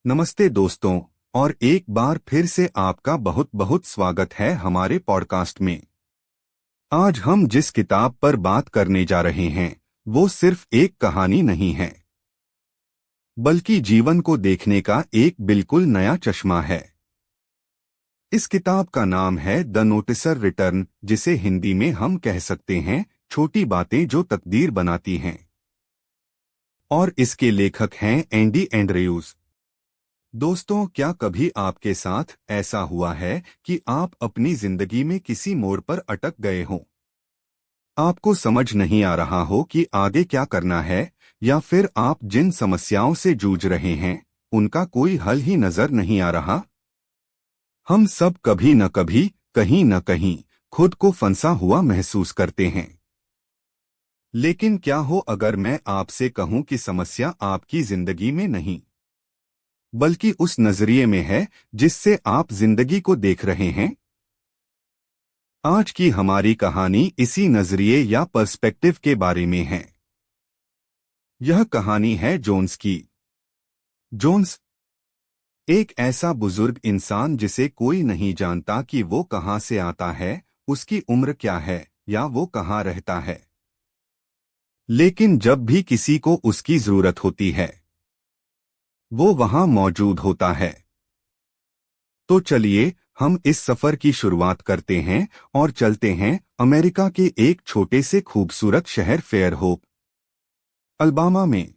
नमस्ते दोस्तों। और एक बार फिर से आपका बहुत बहुत स्वागत है हमारे पॉडकास्ट में। आज हम जिस किताब पर बात करने जा रहे हैं वो सिर्फ एक कहानी नहीं है, बल्कि जीवन को देखने का एक बिल्कुल नया चश्मा है। इस किताब का नाम है द नोटिसर रिटर्न, जिसे हिंदी में हम कह सकते हैं छोटी बातें जो तकदीर बनाती हैं। और इसके लेखक हैं एंडी एंड्रयूज। दोस्तों, क्या कभी आपके साथ ऐसा हुआ है कि आप अपनी जिंदगी में किसी मोड़ पर अटक गए हों? आपको समझ नहीं आ रहा हो कि आगे क्या करना है, या फिर आप जिन समस्याओं से जूझ रहे हैं उनका कोई हल ही नजर नहीं आ रहा। हम सब कभी न कभी, कहीं न कहीं खुद को फंसा हुआ महसूस करते हैं। लेकिन क्या हो अगर मैं आपसे कहूं कि समस्या आपकी जिंदगी में नहीं, बल्कि उस नजरिए में है जिससे आप जिंदगी को देख रहे हैं। आज की हमारी कहानी इसी नजरिए या पर्सपेक्टिव के बारे में है। यह कहानी है जोन्स की। जोन्स एक ऐसा बुजुर्ग इंसान जिसे कोई नहीं जानता कि वो कहां से आता है, उसकी उम्र क्या है, या वो कहां रहता है। लेकिन जब भी किसी को उसकी जरूरत होती है वो वहां मौजूद होता है। तो चलिए हम इस सफर की शुरुआत करते हैं और चलते हैं अमेरिका के एक छोटे से खूबसूरत शहर फेयरहोप, अलबामा में।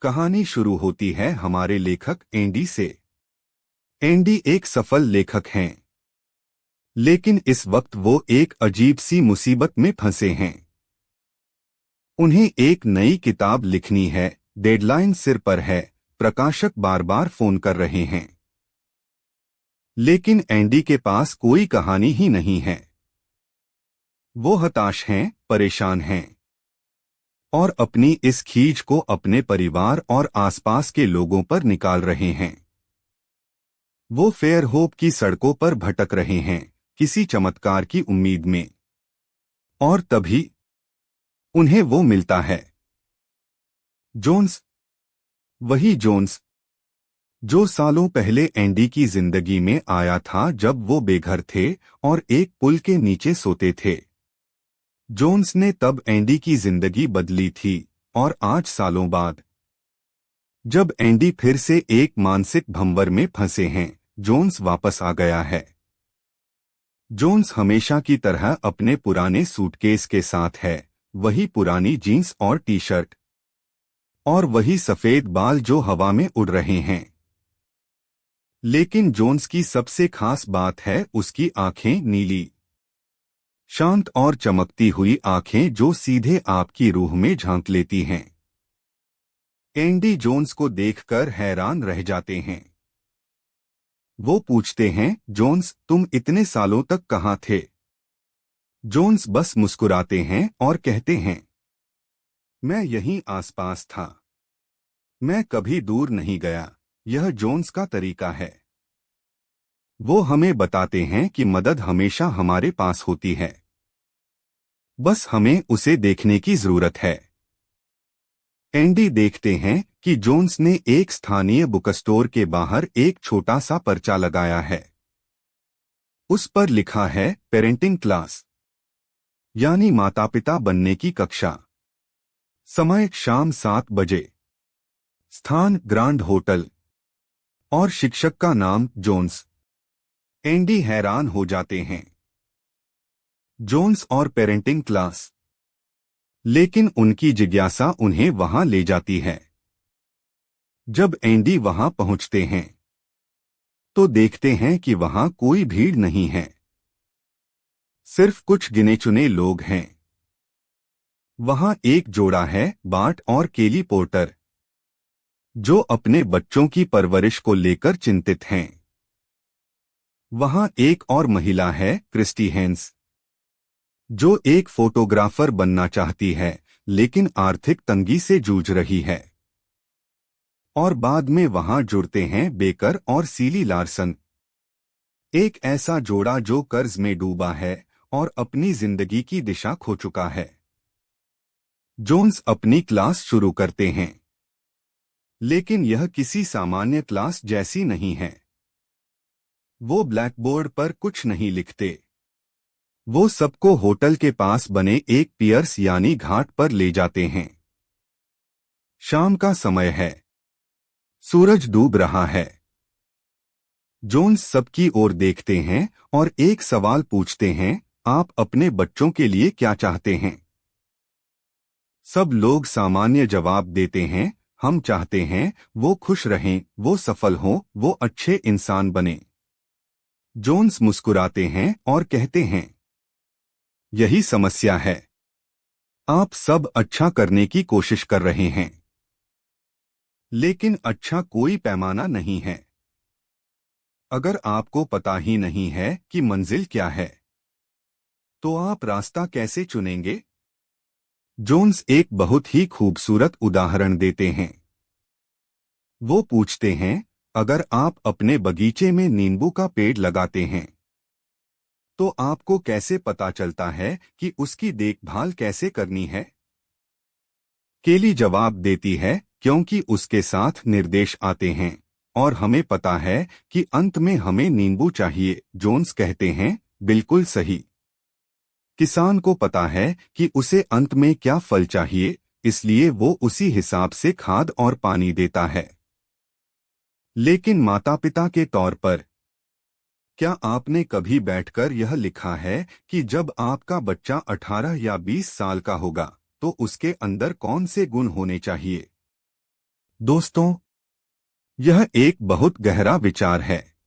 कहानी शुरू होती है हमारे लेखक एंडी से। एंडी एक सफल लेखक हैं, लेकिन इस वक्त वो एक अजीब सी मुसीबत में फंसे हैं। उन्हें एक नई किताब लिखनी है, डेडलाइन सिर पर है, प्रकाशक बार बार फोन कर रहे हैं। लेकिन एंडी के पास कोई कहानी ही नहीं है। वो हताश हैं, परेशान हैं, और अपनी इस खींच को अपने परिवार और आसपास के लोगों पर निकाल रहे हैं। वो फेयरहोप की सड़कों पर भटक रहे हैं, किसी चमत्कार की उम्मीद में। और तभी उन्हें वो मिलता है, जोन्स। वही जोन्स जो सालों पहले एंडी की जिंदगी में आया था जब वो बेघर थे और एक पुल के नीचे सोते थे। जोन्स ने तब एंडी की जिंदगी बदली थी, और 8 सालों बाद जब एंडी फिर से एक मानसिक भंवर में फंसे हैं, जोन्स वापस आ गया है। जोन्स हमेशा की तरह अपने पुराने सूटकेस के साथ है, वही पुरानी जीन्स और टी शर्ट, और वही सफेद बाल जो हवा में उड़ रहे हैं। लेकिन जोन्स की सबसे खास बात है उसकी आंखें नीली, शांत और चमकती हुई आंखें जो सीधे आपकी रूह में झांक लेती हैं। एंडी जोन्स को देखकर हैरान रह जाते हैं। वो पूछते हैं, जोन्स तुम इतने सालों तक कहाँ थे? जोन्स बस मुस्कुराते हैं और कहते हैं, मैं यहीं आसपास था, मैं कभी दूर नहीं गया। यह जोन्स का तरीका है। वो हमें बताते हैं कि मदद हमेशा हमारे पास होती है, बस हमें उसे देखने की जरूरत है। एंडी देखते हैं कि जोन्स ने एक स्थानीय बुक स्टोर के बाहर एक छोटा सा पर्चा लगाया है। उस पर लिखा है पेरेंटिंग क्लास, यानी माता पिता बनने की कक्षा। समय शाम 7 बजे, स्थान ग्रांड होटल, और शिक्षक का नाम जोन्स। एंडी हैरान हो जाते हैं, जोन्स और पेरेंटिंग क्लास। लेकिन उनकी जिज्ञासा उन्हें वहां ले जाती है। जब एंडी वहां पहुंचते हैं तो देखते हैं कि वहां कोई भीड़ नहीं है, सिर्फ कुछ गिने चुने लोग हैं। वहां एक जोड़ा है, बार्ट और केली पोर्टर, जो अपने बच्चों की परवरिश को लेकर चिंतित हैं। वहां एक और महिला है, क्रिस्टी हेंस, जो एक फोटोग्राफर बनना चाहती है लेकिन आर्थिक तंगी से जूझ रही है। और बाद में वहां जुड़ते हैं बेकर और सीली लार्सन, एक ऐसा जोड़ा जो कर्ज में डूबा है और अपनी जिंदगी की दिशा खो चुका है। जोन्स अपनी क्लास शुरू करते हैं, लेकिन यह किसी सामान्य क्लास जैसी नहीं है। वो ब्लैकबोर्ड पर कुछ नहीं लिखते। वो सबको होटल के पास बने एक पियर्स यानी घाट पर ले जाते हैं। शाम का समय है। सूरज डूब रहा है। जोन्स सबकी ओर देखते हैं और एक सवाल पूछते हैं, आप अपने बच्चों के लिए क्या चाहते हैं? सब लोग सामान्य जवाब देते हैं, हम चाहते हैं वो खुश रहें, वो सफल हों, वो अच्छे इंसान बने। जोन्स मुस्कुराते हैं और कहते हैं, यही समस्या है। आप सब अच्छा करने की कोशिश कर रहे हैं, लेकिन अच्छा कोई पैमाना नहीं है। अगर आपको पता ही नहीं है कि मंजिल क्या है, तो आप रास्ता कैसे चुनेंगे? जोन्स एक बहुत ही खूबसूरत उदाहरण देते हैं। वो पूछते हैं, अगर आप अपने बगीचे में नींबू का पेड़ लगाते हैं, तो आपको कैसे पता चलता है कि उसकी देखभाल कैसे करनी है? केली जवाब देती है, क्योंकि उसके साथ निर्देश आते हैं और हमें पता है कि अंत में हमें नींबू चाहिए। जोन्स कहते हैं, बिल्कुल सही। किसान को पता है कि उसे अंत में क्या फल चाहिए, इसलिए वो उसी हिसाब से खाद और पानी देता है। लेकिन माता-पिता के तौर पर, क्या आपने कभी बैठकर यह लिखा है कि जब आपका बच्चा 18 या 20 साल का होगा, तो उसके अंदर कौन से गुण होने चाहिए? दोस्तों, यह एक बहुत गहरा विचार है।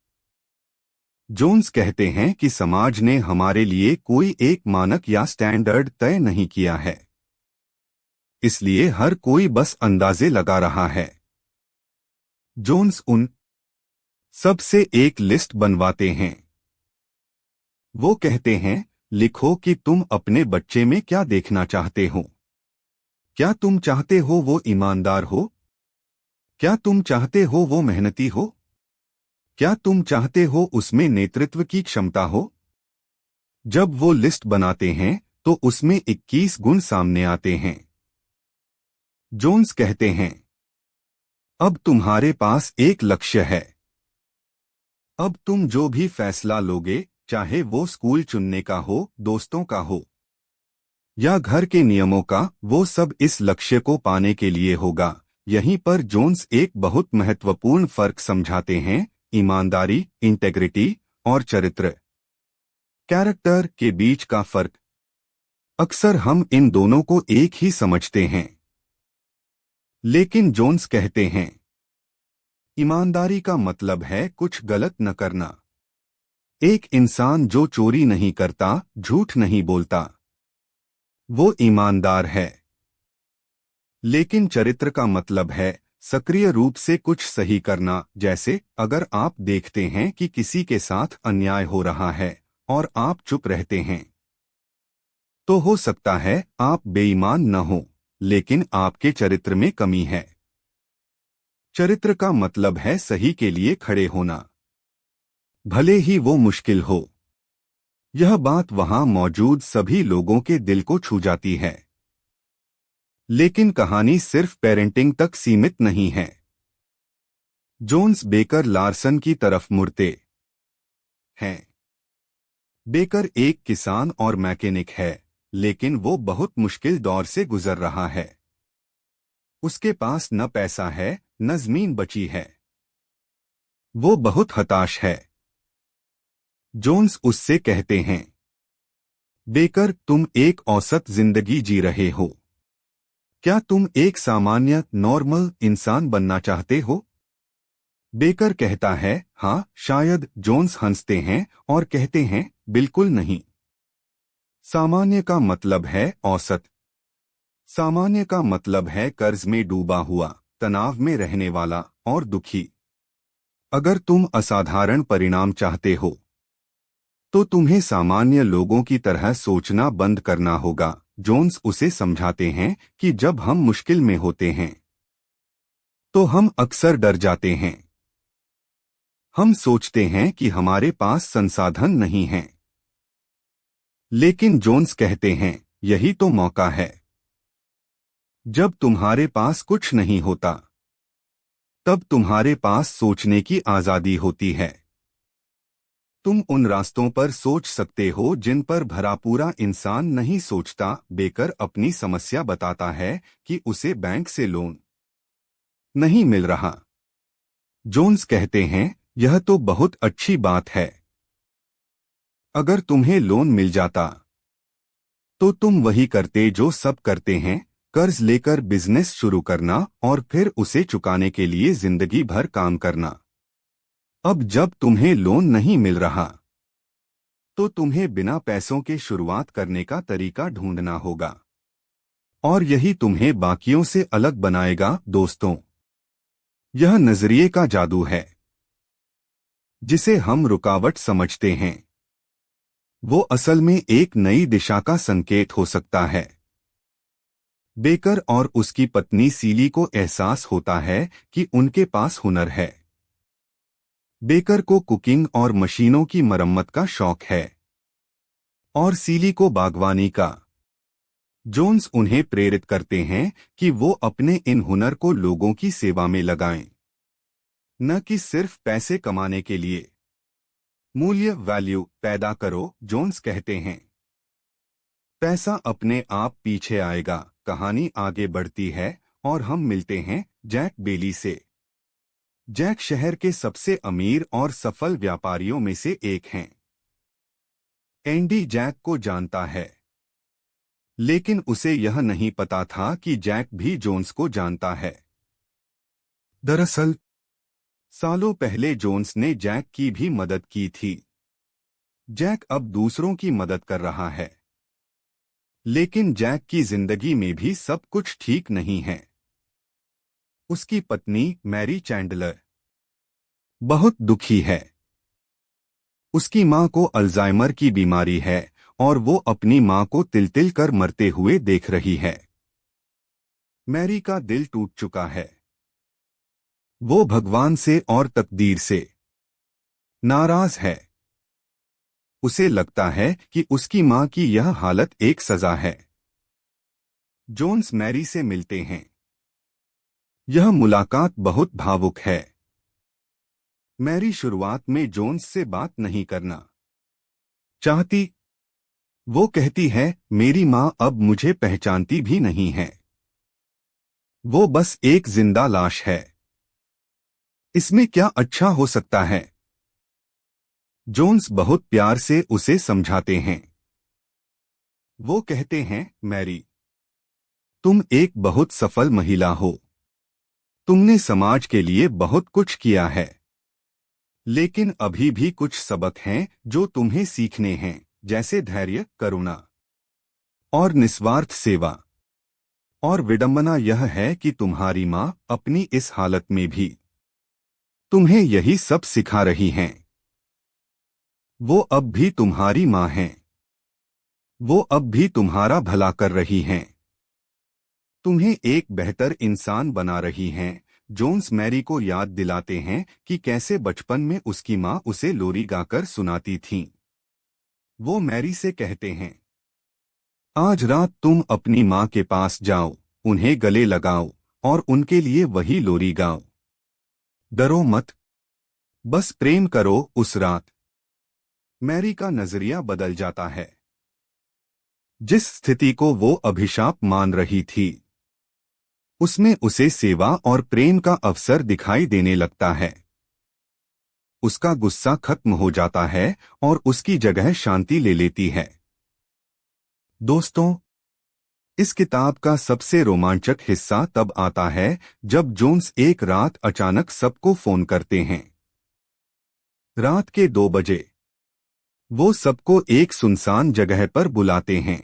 जोन्स कहते हैं कि समाज ने हमारे लिए कोई एक मानक या स्टैंडर्ड तय नहीं किया है। इसलिए हर कोई बस अंदाजे लगा रहा है। जोन्स उन सब से एक लिस्ट बनवाते हैं। वो कहते हैं, लिखो कि तुम अपने बच्चे में क्या देखना चाहते हो। क्या तुम चाहते हो वो ईमानदार हो? क्या तुम चाहते हो वो मेहनती हो? क्या तुम चाहते हो उसमें नेतृत्व की क्षमता हो? जब वो लिस्ट बनाते हैं, तो उसमें 21 गुण सामने आते हैं। जोन्स कहते हैं, अब तुम्हारे पास एक लक्ष्य है। अब तुम जो भी फैसला लोगे, चाहे वो स्कूल चुनने का हो, दोस्तों का हो, या घर के नियमों का, वो सब इस लक्ष्य को पाने के लिए होगा। यहीं पर जोन्स एक बहुत महत्वपूर्ण फर्क समझाते हैं, ईमानदारी, इंटेग्रिटी और चरित्र, कैरेक्टर के बीच का फर्क। अक्सर हम इन दोनों को एक ही समझते हैं, लेकिन जोन्स कहते हैं, ईमानदारी का मतलब है कुछ गलत न करना। एक इंसान जो चोरी नहीं करता, झूठ नहीं बोलता, वो ईमानदार है। लेकिन चरित्र का मतलब है सक्रिय रूप से कुछ सही करना। जैसे अगर आप देखते हैं कि किसी के साथ अन्याय हो रहा है और आप चुप रहते हैं, तो हो सकता है आप बेईमान न हो, लेकिन आपके चरित्र में कमी है। चरित्र का मतलब है सही के लिए खड़े होना, भले ही वो मुश्किल हो। यह बात वहां मौजूद सभी लोगों के दिल को छू जाती है। लेकिन कहानी सिर्फ पेरेंटिंग तक सीमित नहीं है। जोन्स बेकर लार्सन की तरफ मुड़ते हैं। बेकर एक किसान और मैकेनिक है, लेकिन वो बहुत मुश्किल दौर से गुजर रहा है। उसके पास न पैसा है, न जमीन बची है। वो बहुत हताश है। जोन्स उससे कहते हैं, बेकर, तुम एक औसत जिंदगी जी रहे हो। क्या तुम एक सामान्य नॉर्मल इंसान बनना चाहते हो? बेकर कहता है, हाँ शायद। जोन्स हंसते हैं और कहते हैं, बिल्कुल नहीं। सामान्य का मतलब है औसत। सामान्य का मतलब है कर्ज में डूबा हुआ, तनाव में रहने वाला और दुखी। अगर तुम असाधारण परिणाम चाहते हो, तो तुम्हें सामान्य लोगों की तरह सोचना बंद करना होगा। जोन्स उसे समझाते हैं कि जब हम मुश्किल में होते हैं, तो हम अक्सर डर जाते हैं। हम सोचते हैं कि हमारे पास संसाधन नहीं हैं। लेकिन जोन्स कहते हैं, यही तो मौका है। जब तुम्हारे पास कुछ नहीं होता, तब तुम्हारे पास सोचने की आजादी होती है। तुम उन रास्तों पर सोच सकते हो जिन पर भरा पूरा इंसान नहीं सोचता। बेकर अपनी समस्या बताता है कि उसे बैंक से लोन नहीं मिल रहा। जोन्स कहते हैं, यह तो बहुत अच्छी बात है। अगर तुम्हें लोन मिल जाता तो तुम वही करते जो सब करते हैं, कर्ज लेकर बिजनेस शुरू करना और फिर उसे चुकाने के लिए जिंदगी भर काम करना। अब जब तुम्हें लोन नहीं मिल रहा तो तुम्हें बिना पैसों के शुरुआत करने का तरीका ढूंढना होगा, और यही तुम्हें बाकियों से अलग बनाएगा। दोस्तों, यह नजरिए का जादू है जिसे हम रुकावट समझते हैं। वो असल में एक नई दिशा का संकेत हो सकता है। बेकर और उसकी पत्नी सीली को एहसास होता है कि उनके पास हुनर है। बेकर को कुकिंग और मशीनों की मरम्मत का शौक है और सीली को बागवानी का। जोन्स उन्हें प्रेरित करते हैं कि वो अपने इन हुनर को लोगों की सेवा में लगाएं, न कि सिर्फ पैसे कमाने के लिए। मूल्य वैल्यू पैदा करो, जोन्स कहते हैं। पैसा अपने आप पीछे आएगा। कहानी आगे बढ़ती है और हम मिलते हैं जैक बेली से। जैक शहर के सबसे अमीर और सफल व्यापारियों में से एक हैं। एंडी जैक को जानता है, लेकिन उसे यह नहीं पता था कि जैक भी जोन्स को जानता है। दरअसल सालों पहले जोन्स ने जैक की भी मदद की थी। जैक अब दूसरों की मदद कर रहा है, लेकिन जैक की जिंदगी में भी सब कुछ ठीक नहीं है। उसकी पत्नी मैरी चैंडलर बहुत दुखी है। उसकी मां को अल्जाइमर की बीमारी है और वो अपनी मां को तिल तिल कर मरते हुए देख रही है। मैरी का दिल टूट चुका है। वो भगवान से और तकदीर से नाराज है। उसे लगता है कि उसकी मां की यह हालत एक सजा है। जोन्स मैरी से मिलते हैं। यह मुलाकात बहुत भावुक है। मैरी शुरुआत में जोन्स से बात नहीं करना चाहती। वो कहती है, मेरी मां अब मुझे पहचानती भी नहीं है। वो बस एक जिंदा लाश है। इसमें क्या अच्छा हो सकता है? जोन्स बहुत प्यार से उसे समझाते हैं। वो कहते हैं, मैरी, तुम एक बहुत सफल महिला हो। तुमने समाज के लिए बहुत कुछ किया है, लेकिन अभी भी कुछ सबक हैं जो तुम्हें सीखने हैं, जैसे धैर्य, करुणा और निस्वार्थ सेवा। और विडंबना यह है कि तुम्हारी मां अपनी इस हालत में भी तुम्हें यही सब सिखा रही हैं। वो अब भी तुम्हारी मां हैं। वो अब भी तुम्हारा भला कर रही हैं। तुम्हें एक बेहतर इंसान बना रही हैं। जोन्स मैरी को याद दिलाते हैं कि कैसे बचपन में उसकी मां उसे लोरी गाकर सुनाती थीं। वो मैरी से कहते हैं, आज रात तुम अपनी मां के पास जाओ, उन्हें गले लगाओ और उनके लिए वही लोरी गाओ। डरो मत, बस प्रेम करो उस रात। मैरी का नजरिया बदल जाता है। जिस स्थिति को वो अभिशाप मान रही थी, उसमें उसे सेवा और प्रेम का अवसर दिखाई देने लगता है। उसका गुस्सा खत्म हो जाता है और उसकी जगह शांति ले लेती है। दोस्तों, इस किताब का सबसे रोमांचक हिस्सा तब आता है जब जोन्स एक रात अचानक सबको फोन करते हैं। रात के 2 बजे वो सबको एक सुनसान जगह पर बुलाते हैं।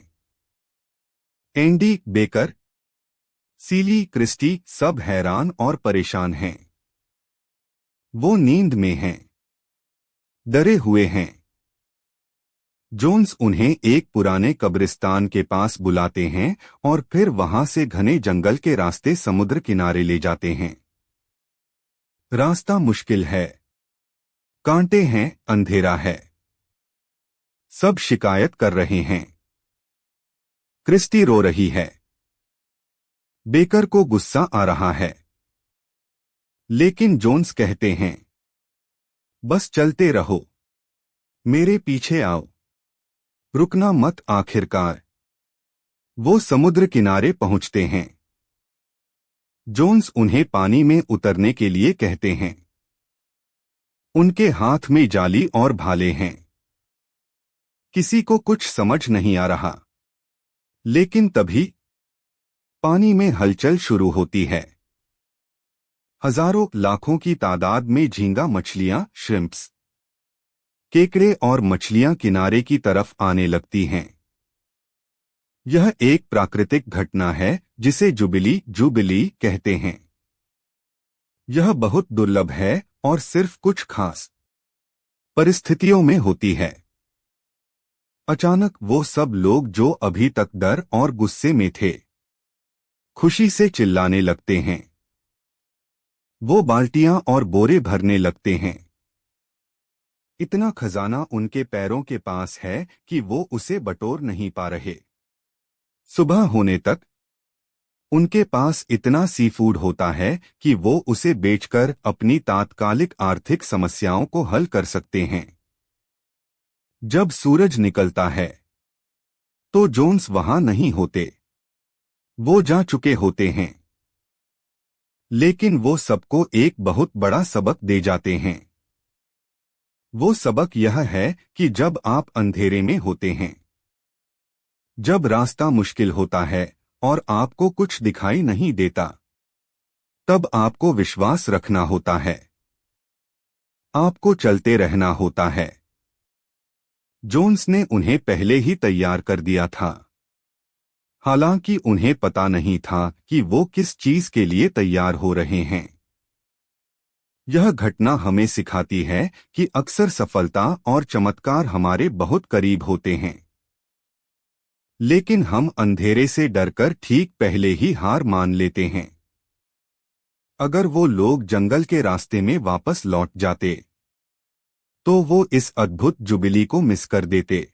एंडी, बेकर, सीली, क्रिस्टी सब हैरान और परेशान हैं। वो नींद में हैं, डरे हुए हैं। जोन्स उन्हें एक पुराने कब्रिस्तान के पास बुलाते हैं और फिर वहां से घने जंगल के रास्ते समुद्र किनारे ले जाते हैं। रास्ता मुश्किल है, कांटे हैं, अंधेरा है। सब शिकायत कर रहे हैं। क्रिस्टी रो रही है। बेकर को गुस्सा आ रहा है, लेकिन जोन्स कहते हैं, बस चलते रहो, मेरे पीछे आओ, रुकना मत। आखिरकार वो समुद्र किनारे पहुंचते हैं। जोन्स उन्हें पानी में उतरने के लिए कहते हैं। उनके हाथ में जाली और भाले हैं। किसी को कुछ समझ नहीं आ रहा। लेकिन तभी पानी में हलचल शुरू होती है। हजारों लाखों की तादाद में झींगा मछलियां, श्रिम्प्स, केकड़े और मछलियां किनारे की तरफ आने लगती हैं। यह एक प्राकृतिक घटना है जिसे जुबिली कहते हैं। यह बहुत दुर्लभ है और सिर्फ कुछ खास परिस्थितियों में होती है। अचानक वो सब लोग जो अभी तक डर और गुस्से में थे, खुशी से चिल्लाने लगते हैं। वो बाल्टियां और बोरे भरने लगते हैं। इतना खजाना उनके पैरों के पास है कि वो उसे बटोर नहीं पा रहे। सुबह होने तक उनके पास इतना सी फूड होता है कि वो उसे बेचकर अपनी तात्कालिक आर्थिक समस्याओं को हल कर सकते हैं। जब सूरज निकलता है तो जोन्स वहां नहीं होते। वो जा चुके होते हैं। लेकिन वो सबको एक बहुत बड़ा सबक दे जाते हैं। वो सबक यह है कि जब आप अंधेरे में होते हैं, जब रास्ता मुश्किल होता है और आपको कुछ दिखाई नहीं देता, तब आपको विश्वास रखना होता है। आपको चलते रहना होता है। जोन्स ने उन्हें पहले ही तैयार कर दिया था। हालांकि उन्हें पता नहीं था कि वो किस चीज के लिए तैयार हो रहे हैं। यह घटना हमें सिखाती है कि अक्सर सफलता और चमत्कार हमारे बहुत करीब होते हैं, लेकिन हम अंधेरे से डरकर ठीक पहले ही हार मान लेते हैं। अगर वो लोग जंगल के रास्ते में वापस लौट जाते, तो वो इस अद्भुत जुबिली को मिस कर देते।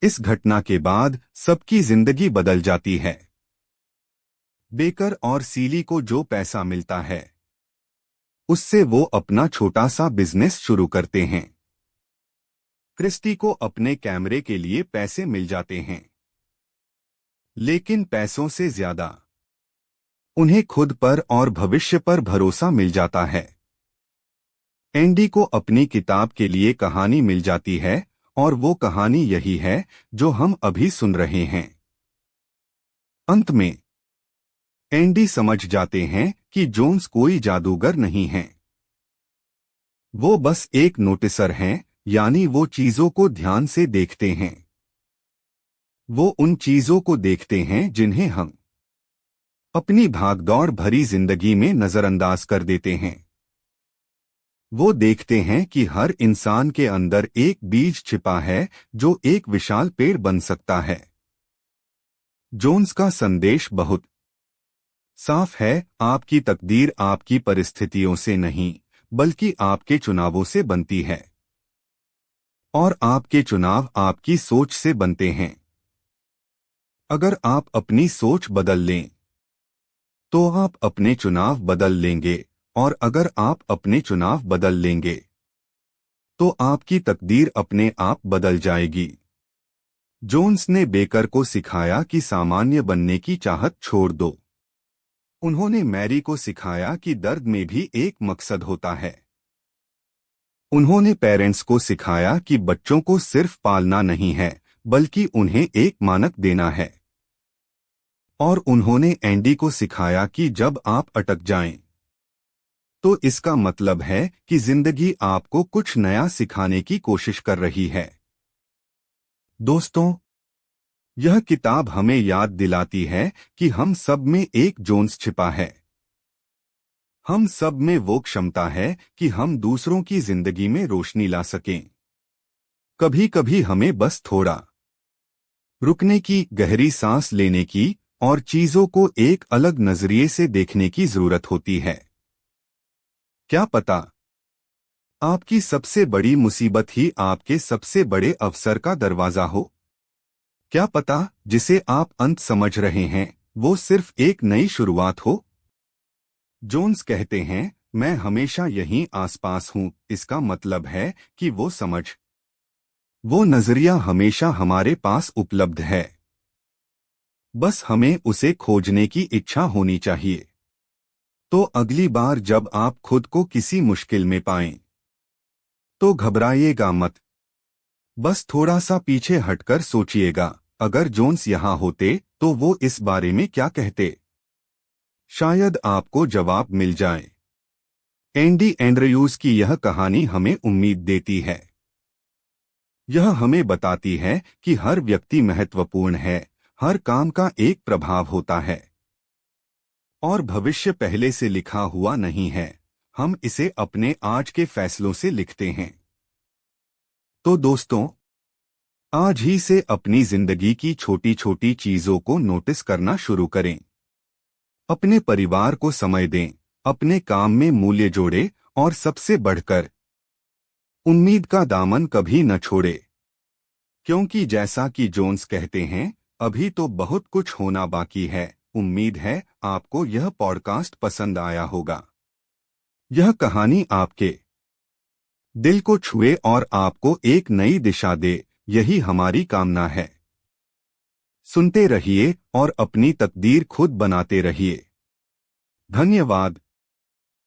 इस घटना के बाद सबकी जिंदगी बदल जाती है। बेकर और सीली को जो पैसा मिलता है, उससे वो अपना छोटा सा बिजनेस शुरू करते हैं। क्रिस्टी को अपने कैमरे के लिए पैसे मिल जाते हैं, लेकिन पैसों से ज्यादा उन्हें खुद पर और भविष्य पर भरोसा मिल जाता है। एंडी को अपनी किताब के लिए कहानी मिल जाती है और वो कहानी यही है जो हम अभी सुन रहे हैं। अंत में एंडी समझ जाते हैं कि जोन्स कोई जादूगर नहीं है। वो बस एक नोटिसर हैं, यानी वो चीजों को ध्यान से देखते हैं। वो उन चीजों को देखते हैं जिन्हें हम अपनी भागदौड़ भरी जिंदगी में नजरअंदाज कर देते हैं। वो देखते हैं कि हर इंसान के अंदर एक बीज छिपा है जो एक विशाल पेड़ बन सकता है। जोन्स का संदेश बहुत साफ है। आपकी तकदीर आपकी परिस्थितियों से नहीं, बल्कि आपके चुनावों से बनती है। और आपके चुनाव आपकी सोच से बनते हैं। अगर आप अपनी सोच बदल लें, तो आप अपने चुनाव बदल लेंगे, और अगर आप अपने चुनाव बदल लेंगे, तो आपकी तकदीर अपने आप बदल जाएगी। जोन्स ने बेकर को सिखाया कि सामान्य बनने की चाहत छोड़ दो। उन्होंने मैरी को सिखाया कि दर्द में भी एक मकसद होता है। उन्होंने पेरेंट्स को सिखाया कि बच्चों को सिर्फ पालना नहीं है, बल्कि उन्हें एक मानक देना है। और उन्होंने एंडी को सिखाया कि जब आप अटक जाएं, तो इसका मतलब है कि जिंदगी आपको कुछ नया सिखाने की कोशिश कर रही है। दोस्तों, यह किताब हमें याद दिलाती है कि हम सब में एक जोन्स छिपा है। हम सब में वो क्षमता है कि हम दूसरों की जिंदगी में रोशनी ला सकें। कभी कभी हमें बस थोड़ा रुकने की, गहरी सांस लेने की और चीजों को एक अलग नजरिए से देखने की जरूरत होती है। क्या पता आपकी सबसे बड़ी मुसीबत ही आपके सबसे बड़े अवसर का दरवाजा हो। क्या पता जिसे आप अंत समझ रहे हैं वो सिर्फ एक नई शुरुआत हो। जोन्स कहते हैं, मैं हमेशा यहीं आसपास हूँ, इसका मतलब है कि वो नजरिया हमेशा हमारे पास उपलब्ध है। बस हमें उसे खोजने की इच्छा होनी चाहिए। तो अगली बार जब आप खुद को किसी मुश्किल में पाएं, तो घबराइएगा मत। बस थोड़ा सा पीछे हटकर सोचिएगा, अगर जोन्स यहाँ होते तो वो इस बारे में क्या कहते। शायद आपको जवाब मिल जाए। एंडी एंड्रयूज की यह कहानी हमें उम्मीद देती है। यह हमें बताती है कि हर व्यक्ति महत्वपूर्ण है, हर काम का एक प्रभाव होता है, और भविष्य पहले से लिखा हुआ नहीं है, हम इसे अपने आज के फैसलों से लिखते हैं। तो दोस्तों, आज ही से अपनी जिंदगी की छोटी छोटी चीजों को नोटिस करना शुरू करें। अपने परिवार को समय दें, अपने काम में मूल्य जोड़ें, और सबसे बढ़कर उम्मीद का दामन कभी न छोड़े। क्योंकि जैसा कि जोन्स कहते हैं, अभी तो बहुत कुछ होना बाकी है। उम्मीद है आपको यह पॉडकास्ट पसंद आया होगा। यह कहानी आपके दिल को छुए और आपको एक नई दिशा दे, यही हमारी कामना है। सुनते रहिए और अपनी तकदीर खुद बनाते रहिए। धन्यवाद।